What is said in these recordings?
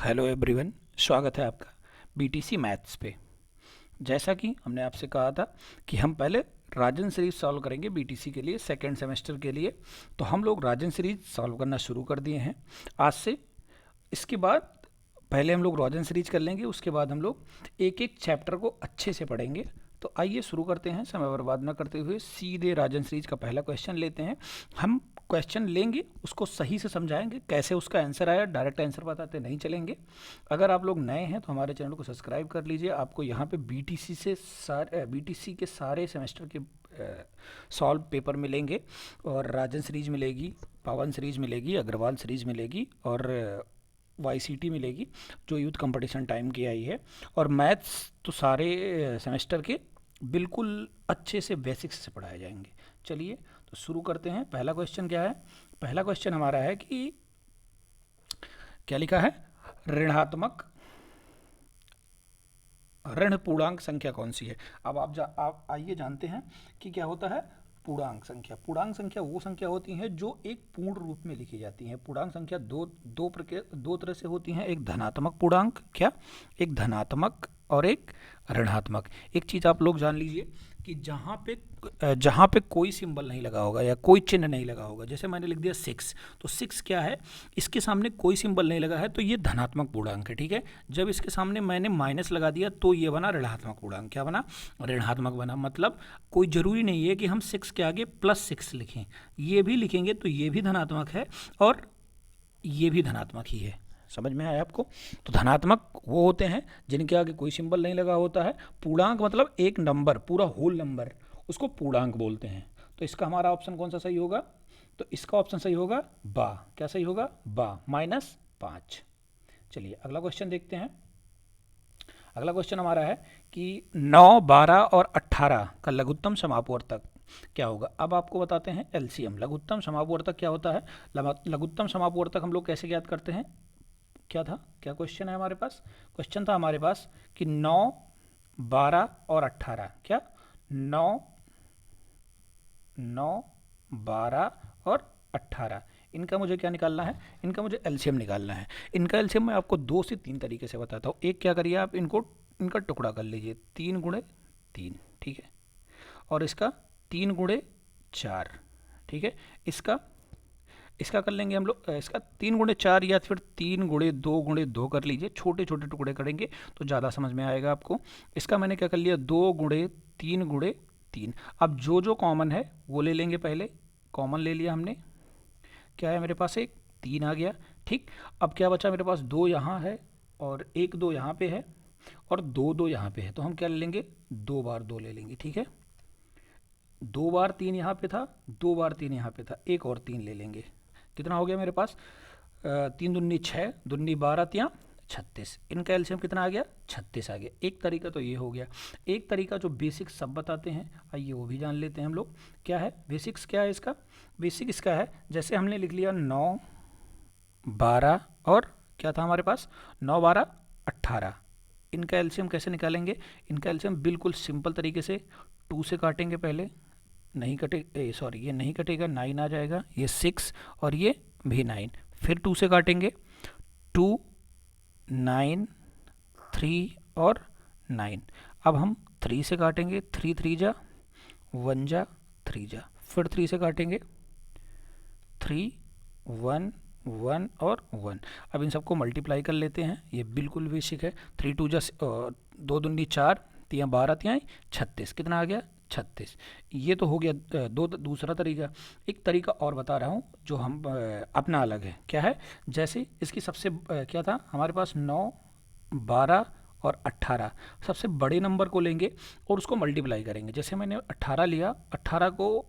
Hello everyone, स्वागत है आपका बीटीसी मैथ्स पे। जैसा कि हमने आपसे कहा था कि हम पहले राजन सीरीज सॉल्व करेंगे बीटीसी के लिए सेकेंड सेमेस्टर के लिए, तो हम लोग राजन सीरीज सॉल्व करना शुरू कर दिए हैं आज से। इसके बाद पहले हम लोग राजन सीरीज कर लेंगे, उसके बाद हम लोग एक एक चैप्टर को अच्छे से पढ़ेंगे। तो आइए शुरू करते हैं समय बर्बाद न करते हुए, सीधे राजन सीरीज का पहला क्वेश्चन लेते हैं। हम क्वेश्चन लेंगे, उसको सही से समझाएंगे, कैसे उसका आंसर आया, डायरेक्ट आंसर बताते नहीं चलेंगे। अगर आप लोग नए हैं तो हमारे चैनल को सब्सक्राइब कर लीजिए। आपको यहाँ पे बीटीसी के सारे सेमेस्टर के सॉल्व पेपर मिलेंगे, और राजन सीरीज मिलेगी, पवन सीरीज मिलेगी, अग्रवाल सीरीज मिलेगी, और YCT मिलेगी जो यूथ कंपटीशन टाइम की आई है। और मैथ्स तो सारे सेमेस्टर के बिल्कुल अच्छे से बेसिक्स से पढ़ाए जाएंगे। चलिए तो शुरू करते हैं। पहला क्वेश्चन क्या है? पहला क्वेश्चन हमारा है कि क्या लिखा है, ऋणात्मक ऋण पूर्णांक संख्या कौन सी है। अब आप आइए जानते हैं कि क्या होता है पूर्णांक संख्या। पूर्णांक संख्या वो संख्या होती हैं जो एक पूर्ण रूप में लिखी जाती हैं। पूर्णांक संख्या दो तरह से होती हैं। एक धनात्मक पूर्णांक, क्या, एक धनात्मक और एक ऋणात्मक। एक चीज़ आप लोग जान लीजिए कि जहाँ पे कोई सिंबल नहीं लगा होगा या कोई चिन्ह नहीं लगा होगा, जैसे मैंने लिख दिया 6, तो 6 क्या है, इसके सामने कोई सिंबल नहीं लगा है तो ये धनात्मक पूर्णांक है, ठीक है। जब इसके सामने मैंने माइनस लगा दिया तो ये बना ऋणात्मक पूर्णांक। क्या बना? ऋणात्मक बना। मतलब कोई ज़रूरी नहीं है कि हम 6 के आगे +6 लिखें, ये भी लिखेंगे तो ये भी धनात्मक है और ये भी धनात्मक ही है। समझ में आया आपको? तो धनात्मक वो होते हैं जिनके आगे कोई सिंबल नहीं लगा होता है। पूर्णांक मतलब एक नंबर, पूरा होल नंबर, उसको पूर्णांक बोलते हैं। तो इसका हमारा ऑप्शन कौन सा सही होगा? तो इसका ऑप्शन सही होगा बा। क्या सही होगा? बा, -5। चलिए अगला क्वेश्चन देखते हैं। अगला क्वेश्चन हमारा है कि 9, 12 और 18 का लघुत्तम समापवर्तक क्या होगा। अब आपको बताते हैं LCM। लघुत्तम समापवर्तक क्या होता है? लघुत्तम समापवर्तक हम लोग कैसे ज्ञात करते हैं? क्या था, क्या क्वेश्चन है हमारे पास? क्वेश्चन था हमारे पास कि 9, 12 और 18, क्या 9, 12 और 18, इनका मुझे क्या निकालना है? इनका मुझे LCM निकालना है। इनका LCM मैं आपको 2 से 3 तरीके से बताता हूँ। एक क्या करिए आप, इनका टुकड़ा कर लीजिए, 3 × 3, ठीक है, और इसका 3 × 4, ठीक है। इसका कर लेंगे हम लोग, इसका 3 × 4 या फिर 3 × 2 × 2 कर लीजिए। छोटे छोटे टुकड़े करेंगे तो ज़्यादा समझ में आएगा आपको। इसका मैंने क्या कर लिया, 2 × 3 × 3। अब जो कॉमन है वो ले लेंगे। पहले कॉमन ले लिया हमने, क्या है मेरे पास, एक 3 आ गया, ठीक। अब क्या बचा मेरे पास, 2 यहाँ है और 1 2 यहाँ पे है और 2 2 यहाँ पे है, तो हम क्या ले लेंगे, 2 बार 2 ले लेंगे, ठीक है। 2 बार 3 यहाँ पे था, 2 बार 3 यहाँ पे था, एक और 3 ले लेंगे। कितना हो गया मेरे पास, 3 दूनी 6, दूनी 12, 3 36। इनका एलसीएम कितना आ गया, 36 आ गया। एक तरीका तो ये हो गया। एक तरीका जो बेसिक्स सब बताते हैं, आइए वो भी जान लेते हैं हम लोग। क्या है बेसिक्स, क्या है इसका? बेसिक इसका है, जैसे हमने लिख लिया 9, 12 और क्या था हमारे पास, 9, 12, 18। इनका एलसीएम कैसे निकालेंगे? इनका एलसीएम बिल्कुल सिंपल तरीके से 2 से काटेंगे पहले, नहीं कटे, सॉरी ये नहीं कटेगा, 9 आ जाएगा, ये 6 और ये भी 9, फिर 2 से काटेंगे, 2, 9, 3 और 9। अब हम 3 से काटेंगे, 3 3 जा 1 जा 3 जा, फिर 3 से काटेंगे, 3 1 1 और 1। अब इन सबको मल्टीप्लाई कर लेते हैं, ये बिल्कुल बेसिक है। 3 2 जा 2 दूनी 4, 3 12, 3 36, कितना आ गया, 36। ये तो हो गया दूसरा तरीका। एक तरीका और बता रहा हूँ जो हम अपना अलग है। क्या है? जैसे इसकी सबसे क्या था हमारे पास, 9, 12 और 18, सबसे बड़े नंबर को लेंगे और उसको मल्टीप्लाई करेंगे। जैसे मैंने 18 लिया, 18 को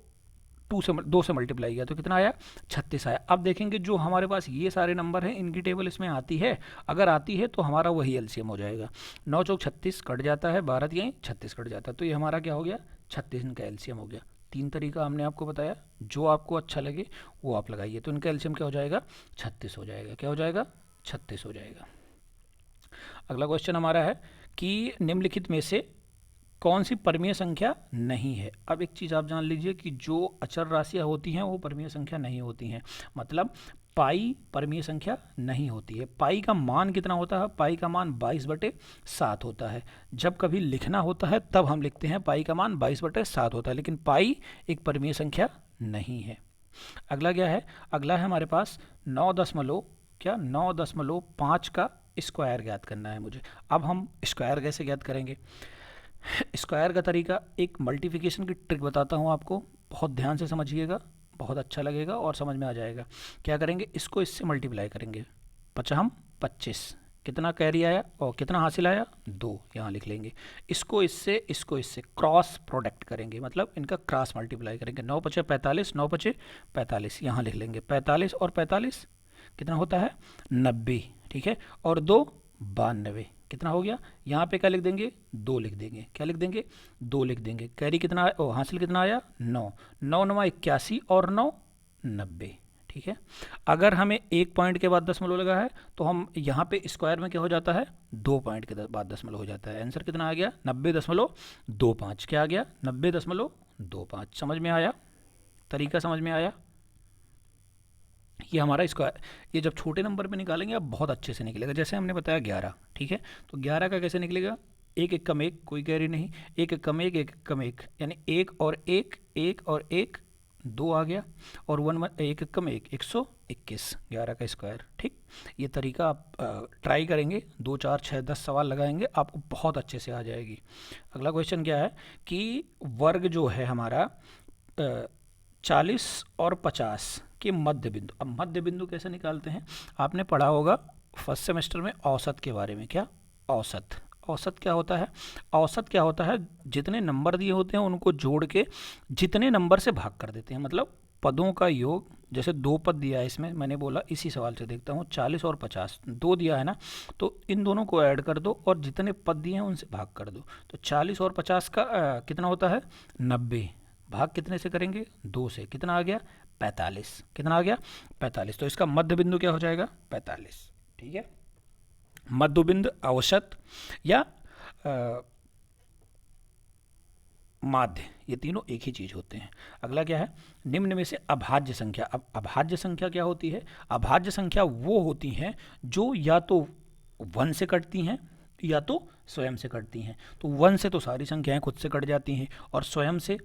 2 से मल्टीप्लाई किया तो कितना आया, 36 आया। अब देखेंगे जो हमारे पास ये सारे नंबर हैं, इनकी टेबल इसमें आती है, अगर आती है तो हमारा वही एलसीएम हो जाएगा। 9 चौक 36 कट जाता है, 12 तियाई 36 कट जाता है, तो ये हमारा क्या हो गया, 36 इनका एलसीएम हो गया। 3 तरीका हमने आपको बताया, जो आपको अच्छा लगे वो आप लगाइए। तो इनका एलसीएम क्या हो जाएगा, 36 हो जाएगा। क्या हो जाएगा, 36 हो जाएगा। अगला क्वेश्चन हमारा है कि निम्नलिखित में से कौन सी परमीय संख्या नहीं है। अब एक चीज़ आप जान लीजिए कि जो अचर राशियाँ होती हैं वो परमीय संख्या नहीं होती हैं। मतलब पाई परमीय संख्या नहीं होती है। पाई का मान कितना होता है? पाई का मान 22/7 होता है। जब कभी लिखना होता है तब हम लिखते हैं पाई का मान 22/7 होता है, लेकिन पाई एक परमीय संख्या नहीं है। अगला क्या है? अगला है हमारे पास 9.5 का स्क्वायर ज्ञात करना है मुझे। अब हम स्क्वायर कैसे ज्ञात करेंगे? स्क्वायर का तरीका, एक मल्टीप्लिकेशन की ट्रिक बताता हूँ आपको, बहुत ध्यान से समझिएगा, बहुत अच्छा लगेगा और समझ में आ जाएगा। क्या करेंगे? इसको इससे मल्टीप्लाई करेंगे, 25, कितना कैरी आया और कितना हासिल आया? 2, यहाँ लिख लेंगे। इसको इससे क्रॉस प्रोडक्ट करेंगे, मतलब इनका क्रॉस मल्टीप्लाई करेंगे। 9 × 5 = 45, 9 × 5 = 45, यहाँ लिख लेंगे। 45 और 45 कितना होता है? 90, ठीक है। और 2 92, कितना हो गया? यहाँ पे क्या लिख देंगे? 2 लिख देंगे। क्या लिख देंगे? 2 लिख देंगे। कैरी कितना आया? हासिल कितना आया? 9, 9 × 9 = 81 और 9 90, ठीक है। अगर हमें 1 पॉइंट के बाद दशमलव लगा है तो हम यहाँ पे स्क्वायर में क्या हो जाता है? 2 पॉइंट के बाद दशमलव हो जाता है। आंसर कितना आ गया? 90.25। क्या आ गया? 90.25। समझ में आया? तरीका समझ में आया? ये हमारा स्क्वायर, ये जब छोटे नंबर पे निकालेंगे अब बहुत अच्छे से निकलेगा। जैसे हमने बताया 11, ठीक है। तो 11 का कैसे निकलेगा? 1 × 1 कोई कैरी नहीं, 1 × 1 1 × 1 यानी 1 और 1 1 और 1 2 आ गया, और 1 × 1 121, 11 का स्क्वायर, ठीक। ये तरीका आप ट्राई करेंगे, 2 4 6 10 सवाल लगाएंगे, आपको बहुत अच्छे से आ जाएगी। अगला क्वेश्चन क्या है कि वर्ग जो है हमारा 40 और 50 के मध्य बिंदु। अब मध्य बिंदु कैसे निकालते हैं? आपने पढ़ा होगा फर्स्ट सेमेस्टर में औसत के बारे में। क्या औसत? औसत क्या होता है? औसत क्या होता है? जितने नंबर दिए होते हैं उनको जोड़ के जितने नंबर से भाग कर देते हैं, मतलब पदों का योग। जैसे 2 पद दिया है इसमें, मैंने बोला इसी सवाल से देखता हूँ, 40 और 50 2 दिया है ना, तो इन दोनों को ऐड कर दो और जितने पद दिए हैं उनसे भाग कर दो। तो 40 और 50 का कितना होता है? 90। भाग कितने से करेंगे? 2 से। कितना आ गया? 45। कितना आ गया? 45। तो इसका मध्य बिंदु क्या हो जाएगा? 45, ठीक है। मध्य बिंदु, औसत या माध्य, ये तीनों एक ही चीज होते हैं। अगला क्या है? निम्न में से अभाज्य संख्या। अब अभाज्य संख्या क्या होती है? अभाज्य संख्या वो होती हैं जो या तो 1 से कटती हैं या तो स्वयं से कटती हैं। तो 1 से तो सारी संख्याएं खुद से कट जाती हैं, और स्वयं से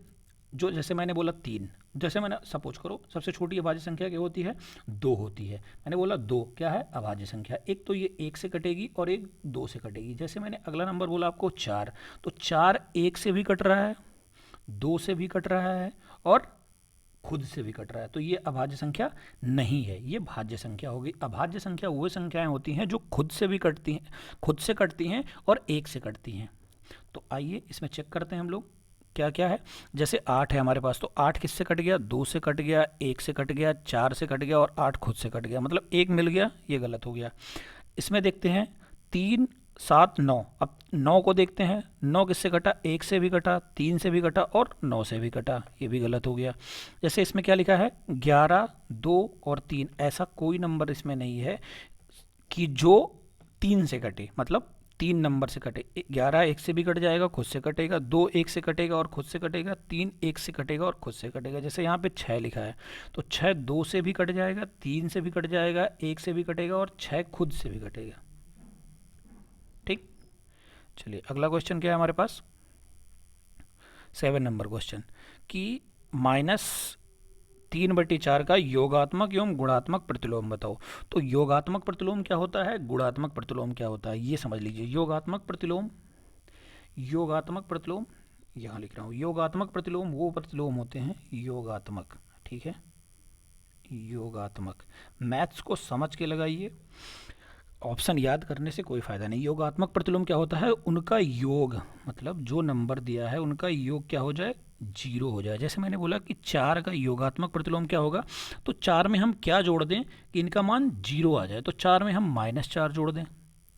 जो, जैसे मैंने बोला 3, जैसे मैंने सपोज करो सबसे छोटी अभाज्य संख्या क्या होती है? 2 होती है। मैंने बोला 2 क्या है? अभाज्य संख्या। एक तो ये 1 से कटेगी और एक 2 से कटेगी। जैसे मैंने अगला नंबर बोला आपको 4, तो 4 1 से भी कट रहा है, 2 से भी कट रहा है और खुद से भी कट रहा है। तो ये अभाज्य संख्या नहीं है, ये भाज्य संख्या होगी। अभाज्य संख्या वो संख्याएं होती हैं जो खुद से भी कटती हैं, खुद से कटती हैं और 1 से कटती हैं। तो आइए इसमें चेक करते हैं हम लोग क्या क्या है। जैसे 8 है हमारे पास, तो 8 किससे कट गया? 2 से कट गया, 1 से कट गया, 4 से कट गया और 8 खुद से कट गया, मतलब 1 मिल गया। ये गलत हो गया। इसमें देखते हैं 3 7 9। अब 9 को देखते हैं, 9 किससे कटा? 1 से भी कटा, 3 से भी कटा और 9 से भी कटा, ये भी गलत हो गया। जैसे इसमें क्या लिखा है? 11 2 और 3। ऐसा कोई नंबर इसमें नहीं है कि जो 3 से कटे, मतलब 3 नंबर से कटे। 11 1 से भी कट जाएगा, खुद से कटेगा, 2 1 से कटेगा और खुद से कटेगा, 3 1 से कटेगा और खुद से कटेगा। जैसे यहाँ पे 6 लिखा है, तो 6 2 से भी कट जाएगा, 3 से भी कट जाएगा, 1 से भी कटेगा और 6 खुद से भी कटेगा, ठीक। चलिए अगला क्वेश्चन क्या है हमारे पास? 7 नंबर क्वेश्चन कि -3/4 का योगात्मक एवं गुणात्मक प्रतिलोम बताओ। तो योगात्मक प्रतिलोम क्या होता है, गुणात्मक प्रतिलोम क्या होता है, ये समझ लीजिए। योगात्मक प्रतिलोम यहाँ लिख रहा हूँ। योगात्मक प्रतिलोम वो प्रतिलोम होते हैं योगात्मक, ठीक है। योगात्मक, मैथ्स को समझ के लगाइए, ऑप्शन याद करने से कोई फायदा नहीं। योगात्मक प्रतिलोम क्या होता है? उनका योग, मतलब जो नंबर दिया है उनका योग क्या हो जाए? 0 हो जाए। जैसे मैंने बोला कि 4 का योगात्मक प्रतिलोम क्या होगा, तो 4 में हम क्या जोड़ दें कि इनका मान 0 आ जाए? तो 4 में हम -4 जोड़ दें,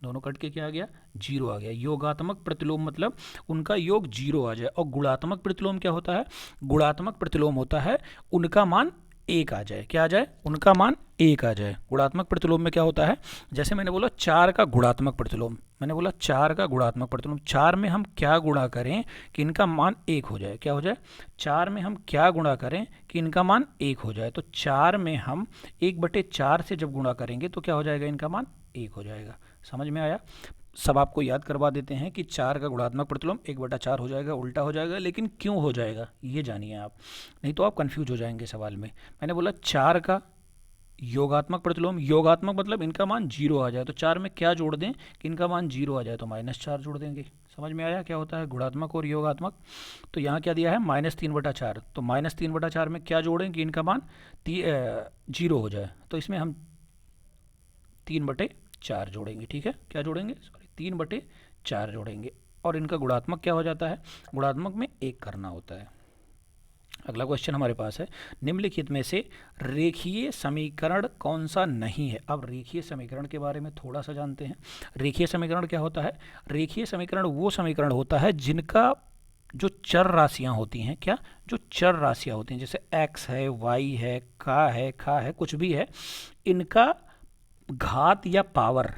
दोनों कट के क्या आ गया? 0 आ गया। योगात्मक प्रतिलोम मतलब उनका योग 0 आ जाए। और गुणात्मक प्रतिलोम क्या होता है? गुणात्मक प्रतिलोम होता है उनका मान 1 आ जाए। क्या आ जाए? उनका मान 1 आ जाए। गुणात्मक प्रतिलोम में क्या होता है? जैसे मैंने बोला 4 का गुणात्मक प्रतिलोम, मैंने बोला 4 का गुणात्मक प्रतिलोम, 4 में हम क्या गुणा करें कि इनका मान 1 हो जाए, क्या हो जाए, 4 में हम क्या गुणा करें कि इनका मान 1 हो जाए। तो 4 में हम 1/4 से जब गुणा करेंगे तो क्या हो जाएगा, इनका मान 1 हो जाएगा। समझ में आया। सब आपको याद करवा देते हैं कि 4 का गुणात्मक प्रतिलोम 1/4 हो जाएगा, उल्टा हो जाएगा, लेकिन क्यों हो जाएगा ये जानिए आप, नहीं तो आप कंफ्यूज हो जाएंगे सवाल में। मैंने बोला 4 का योगात्मक प्रतिलोम, योगात्मक मतलब इनका मान 0 आ जाए, तो 4 में क्या जोड़ दें कि इनका मान 0 आ जाए, तो -4 जोड़ देंगे। समझ में आया क्या होता है गुणात्मक और योगात्मक। तो यहाँ क्या दिया है, -3/4, तो -3/4 में क्या जोड़ें कि इनका मान 0 हो जाए, तो इसमें हम 3/4 जोड़ेंगे। ठीक है, क्या जोड़ेंगे, सॉरी 3/4 जोड़ेंगे, और इनका गुणात्मक क्या हो जाता है, गुणात्मक में 1 करना होता है। अगला क्वेश्चन हमारे पास है, निम्नलिखित में से रेखीय समीकरण कौन सा नहीं है। अब रेखीय समीकरण के बारे में थोड़ा सा जानते हैं। रेखीय समीकरण क्या होता है, रेखीय समीकरण वो समीकरण होता है जिनका जो चर राशियां होती हैं, क्या, जो चर राशियां होती हैं, जैसे x है, y है, का है, खा है, कुछ भी है, इनका घात या पावर,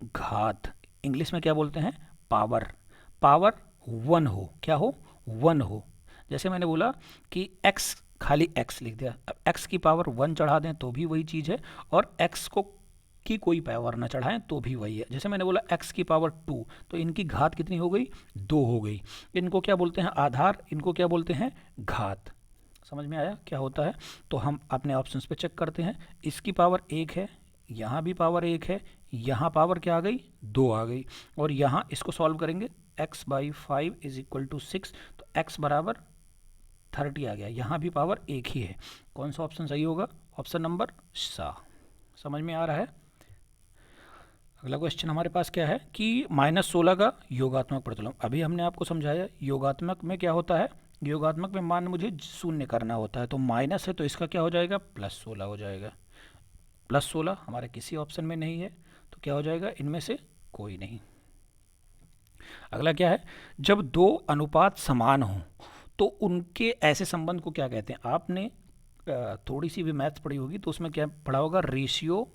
घात इंग्लिश में क्या बोलते हैं, पावर, पावर 1 हो, क्या हो, 1 हो। जैसे मैंने बोला कि x, खाली x लिख दिया, अब x की पावर 1 चढ़ा दें तो भी वही चीज़ है, और x को की कोई पावर ना चढ़ाएं तो भी वही है। जैसे मैंने बोला x की पावर 2, तो इनकी घात कितनी हो गई, 2 हो गई। इनको क्या बोलते हैं, आधार, इनको क्या बोलते हैं, घात। समझ में आया क्या होता है। तो हम अपने ऑप्शंस पे चेक करते हैं, इसकी पावर 1 है, यहाँ भी पावर 1 है, यहाँ पावर क्या आ गई, 2 आ गई, और यहाँ इसको सॉल्व करेंगे, x/5 = 6, तो x बराबर 30 आ गया, यहाँ भी पावर 1 ही है। कौन सा ऑप्शन सही होगा, ऑप्शन नंबर सा। समझ में आ रहा है। अगला क्वेश्चन हमारे पास क्या है कि -16 का योगात्मक प्रतिलोम। अभी हमने आपको समझाया योगात्मक में क्या होता है, योगात्मक में मान मुझे शून्य करना होता है, तो माइनस है तो इसका क्या हो जाएगा, +16 हो जाएगा। +16 हमारे किसी ऑप्शन में नहीं है, तो क्या हो जाएगा, इनमें से कोई नहीं। अगला क्या है, जब दो अनुपात समान हों तो उनके ऐसे संबंध को क्या कहते हैं। आपने थोड़ी सी भी मैथ्स पढ़ी होगी तो उसमें क्या पढ़ा होगा, रेशियो,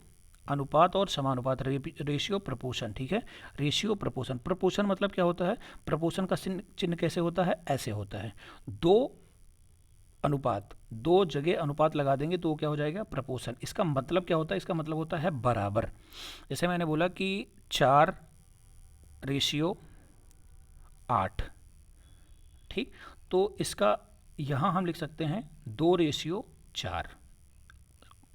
अनुपात और समानुपात, रेशियो प्रपोर्शन। ठीक है, रेशियो प्रपोर्शन, प्रपोर्शन मतलब क्या होता है, प्रपोर्शन का चिन्ह कैसे होता है, ऐसे होता है, दो अनुपात, दो जगह अनुपात लगा देंगे तो वो क्या हो जाएगा, प्रपोर्शन। इसका मतलब क्या होता है, इसका मतलब होता है बराबर। जैसे मैंने बोला कि 4/8, ठीक, तो इसका यहाँ हम लिख सकते हैं 2/4।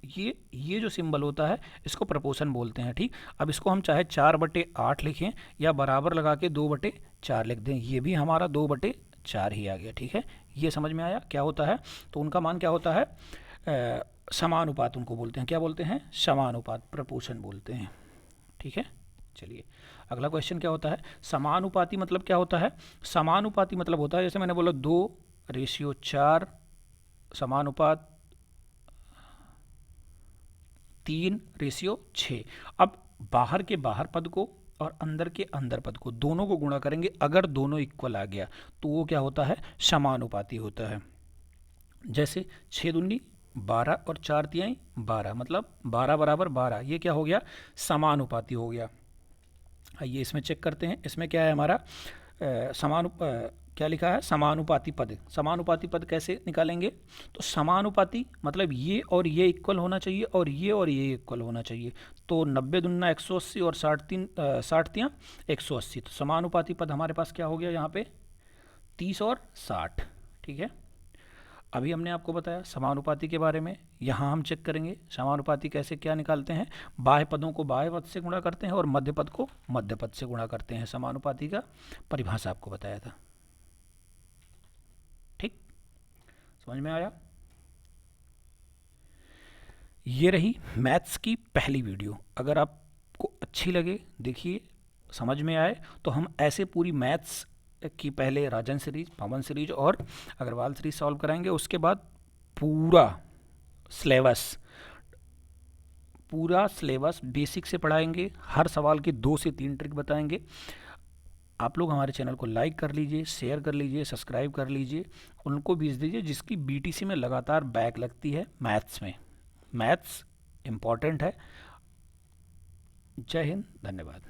ये जो सिंबल होता है इसको प्रपोर्शन बोलते हैं। ठीक, अब इसको हम चाहे 4/8 लिखें या बराबर लगा के 2/4 लिख दें, ये भी हमारा 2/4 ही आ गया। ठीक है, ये समझ में आया क्या होता है। तो उनका मान क्या होता है, समानुपात उनको बोलते हैं, क्या बोलते हैं, समानुपात, प्रपोर्शन बोलते हैं। ठीक है, चलिए अगला क्वेश्चन क्या होता है, समानुपाती मतलब क्या होता है। समानुपाती मतलब होता है, जैसे मैंने बोला 2/4 समानुपात 3/6। अब बाहर के बाहर पद को और अंदर के अंदर पद को दोनों को गुणा करेंगे, अगर दोनों इक्वल आ गया तो वो क्या होता है, समानुपाती होता है। जैसे 6 दूनी 12 और 4 तिहाई 12, मतलब 12 = 12, ये क्या हो गया, समानुपाती हो गया। आइए इसमें चेक करते हैं, इसमें क्या है हमारा क्या लिखा है, समानुपाती पद। समानुपाती पद कैसे निकालेंगे, तो समानुपाती मतलब ये और ये इक्वल होना चाहिए और ये इक्वल होना चाहिए। तो 90 दूना 180 और 60 तियाँ 180, तो समानुपाती पद हमारे पास क्या हो गया यहाँ पे, 30 और 60। ठीक है, अभी हमने आपको बताया समानुपाती के बारे में। यहाँ हम चेक करेंगे समानुपाती कैसे क्या निकालते हैं, बाह्य पदों को बाह्य पद से गुणा करते हैं और मध्य पद को मध्य पद से गुणा करते हैं। समानुपाती का परिभाषा आपको बताया था। ठीक, समझ में आया। ये रही मैथ्स की पहली वीडियो। अगर आपको अच्छी लगे, देखिए, समझ में आए, तो हम ऐसे पूरी मैथ्स की पहले राजन सीरीज, पवन सीरीज और अग्रवाल सीरीज सॉल्व कराएंगे। उसके बाद पूरा सिलेबस बेसिक से पढ़ाएंगे, हर सवाल की 2 से 3 ट्रिक बताएंगे। आप लोग हमारे चैनल को लाइक कर लीजिए, शेयर कर लीजिए, सब्सक्राइब कर लीजिए, उनको भेज दीजिए जिसकी बीटीसी में लगातार बैक लगती है मैथ्स में। मैथ्स इम्पॉर्टेंट है। जय हिंद, धन्यवाद।